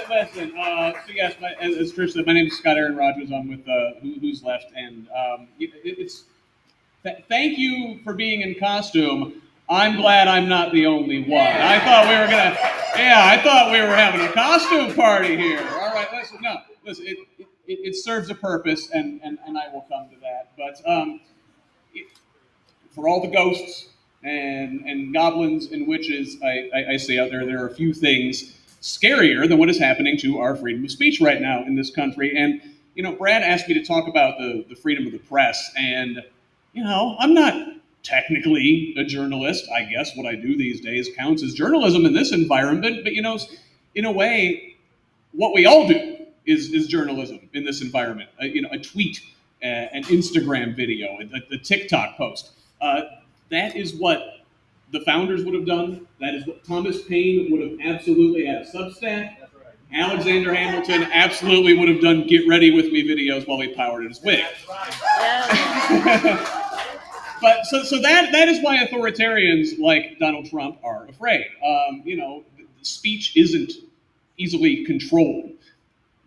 listen. So yes, as Trish said, my name is Scott Aaron Rogers. I'm with Who's Left, and it's thank you for being in costume. I'm glad I'm not the only one. I thought we were gonna, yeah, I thought we were having a costume party here. All right, listen, no, listen, it serves a purpose, and I will come to that. But for all the ghosts and goblins and witches I see out there, there are a few things scarier than what is happening to our freedom of speech right now in this country. And Brad asked me to talk about the freedom of the press, and I'm not technically a journalist. I guess what I do these days counts as journalism in this environment, but in a way, what we all do is journalism in this environment. A tweet, an Instagram video, a TikTok post. That is what the founders would have done. That is what Thomas Paine would have absolutely had a Substack. Alexander Hamilton absolutely would have done get ready with me videos while he powered his wig. But so that is why authoritarians like Donald Trump are afraid. Speech isn't easily controlled.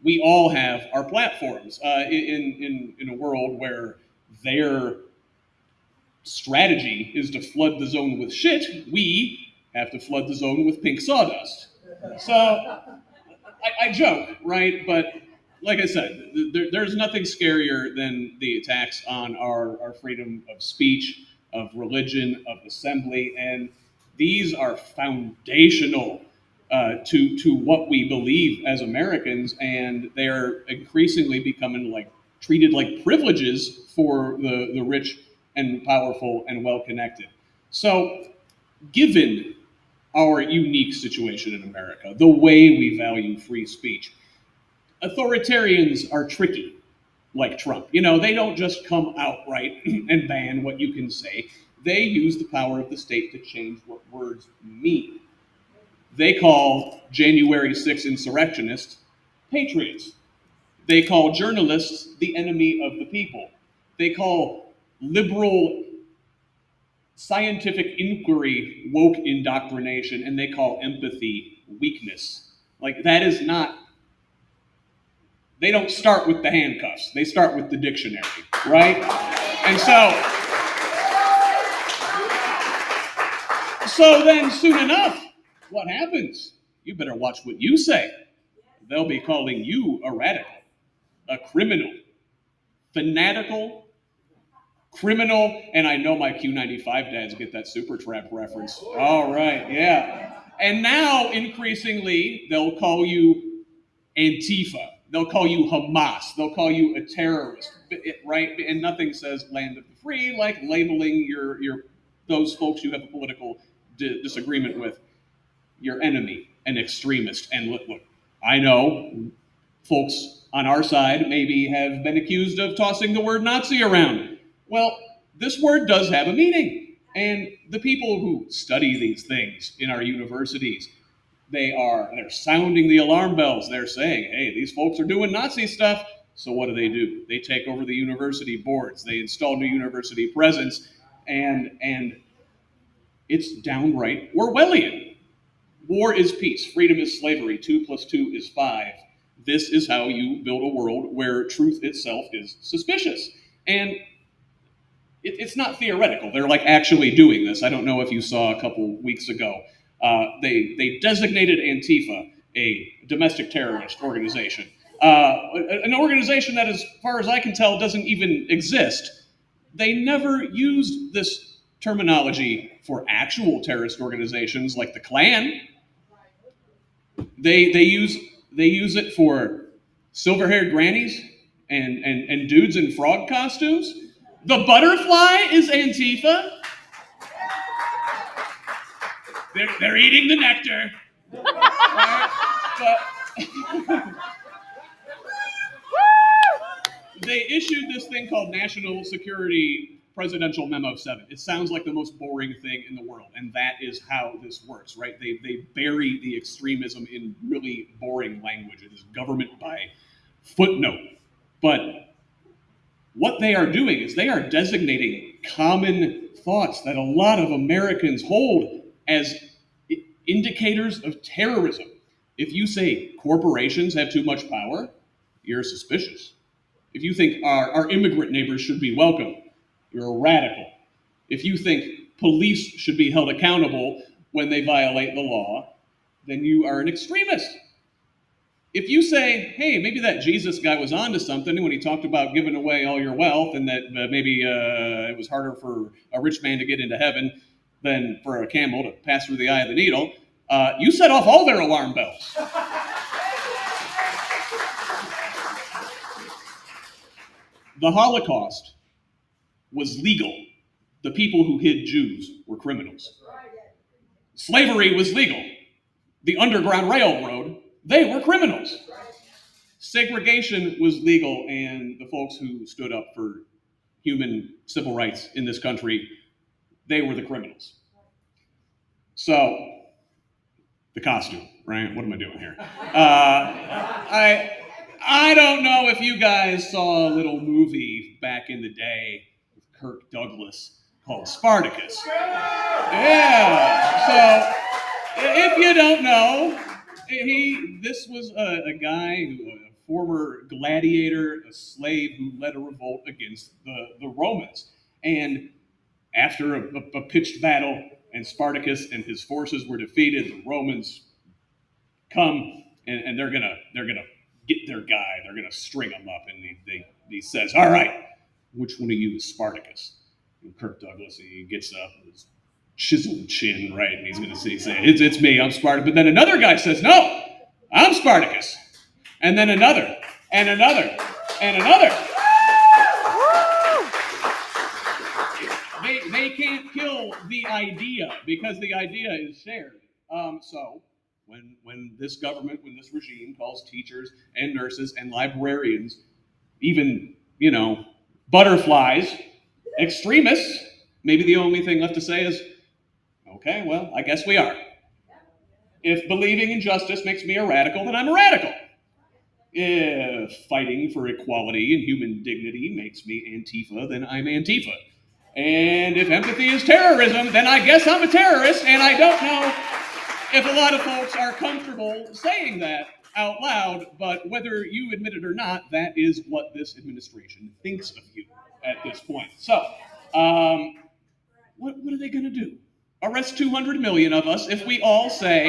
We all have our platforms in a world where their strategy is to flood the zone with shit. We have to flood the zone with pink sawdust. So I joke, right? But like I said, there's nothing scarier than the attacks on our freedom of speech, of religion, of assembly, and these are foundational to what we believe as Americans, and they're increasingly becoming treated like privileges for the rich and powerful and well-connected. So, given our unique situation in America, the way we value free speech, authoritarians are tricky, like Trump. They don't just come outright and ban what you can say. They use the power of the state to change what words mean. They call January 6 insurrectionists patriots. They call journalists the enemy of the people. They call liberal scientific inquiry woke indoctrination, and they call empathy weakness. That is not, they don't start with the handcuffs. They start with the dictionary, right? And so then soon enough, what happens? You better watch what you say. They'll be calling you a radical, a criminal, fanatical, criminal, and I know my Q95 dads get that Super Trap reference. All right, yeah. And now, increasingly, they'll call you Antifa. They'll call you Hamas. They'll call you a terrorist, right? And nothing says land of the free like labeling your those folks you have a political disagreement with your enemy, an extremist. And look, I know folks on our side maybe have been accused of tossing the word Nazi around. Well, this word does have a meaning. And the people who study these things in our universities, they're sounding the alarm bells. They're saying, hey, these folks are doing Nazi stuff. So what do? They take over the university boards. They install new university presidents. And it's downright Orwellian. War is peace. Freedom is slavery. 2 + 2 is 5. This is how you build a world where truth itself is suspicious. And it's not theoretical. They're actually doing this. I don't know if you saw a couple weeks ago. They designated Antifa a domestic terrorist organization. An organization that, as far as I can tell, doesn't even exist. They never used this terminology for actual terrorist organizations like the Klan. They use it for silver-haired grannies and dudes in frog costumes. The butterfly is Antifa. They're eating the nectar. But they issued this thing called National Security Presidential Memo 7. It sounds like the most boring thing in the world, and that is how this works, right? They bury the extremism in really boring language. It is government by footnote. But what they are doing is they are designating common thoughts that a lot of Americans hold as indicators of terrorism. If you say corporations have too much power, you're suspicious. If you think our immigrant neighbors should be welcome, you're a radical. If you think police should be held accountable when they violate the law, then you are an extremist. If you say, hey, maybe that Jesus guy was onto something when he talked about giving away all your wealth and that maybe it was harder for a rich man to get into heaven than for a camel to pass through the eye of the needle, you set off all their alarm bells. The Holocaust was legal. The people who hid Jews were criminals. Slavery was legal. The Underground Railroad, they were criminals. Segregation was legal, and the folks who stood up for human civil rights in this country, they were the criminals. So, the costume, right? What am I doing here? I don't know if you guys saw a little movie back in the day with Kirk Douglas called Spartacus. Yeah. So, if you don't know, this was a guy a former gladiator, a slave who led a revolt against the Romans. And after a pitched battle and Spartacus and his forces were defeated, the Romans come and they're gonna get their guy. They're gonna string him up, and he says, "All right, which one of you is Spartacus?" And Kirk Douglas, he gets up with his chiseled chin, right, and he's gonna say, "It's me, I'm Spartacus." But then another guy says, "No, I'm Spartacus." And then another, and another, and another. They can't kill the idea because the idea is shared. So when this government, when this regime calls teachers and nurses and librarians, even, butterflies, extremists, maybe the only thing left to say is, okay, well, I guess we are. If believing in justice makes me a radical, then I'm a radical. If fighting for equality and human dignity makes me Antifa, then I'm Antifa. And if empathy is terrorism, then I guess I'm a terrorist, and I don't know if a lot of folks are comfortable saying that out loud, but whether you admit it or not, that is what this administration thinks of you at this point. So, what are they going to do? Arrest 200 million of us if we all say,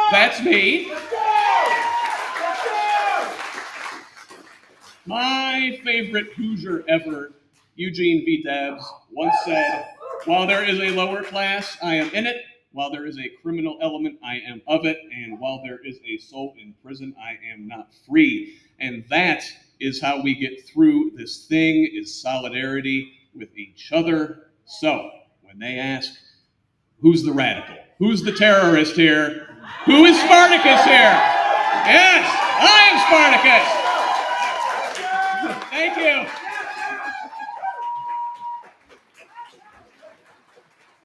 that's me? My favorite Hoosier ever, Eugene V. Debs, once said, while there is a lower class, I am in it. While there is a criminal element, I am of it. And while there is a soul in prison, I am not free. And that is how we get through this thing, is solidarity with each other. So, when they ask, who's the radical? Who's the terrorist here? Who is Spartacus here? Yes, I am Spartacus. Thank you.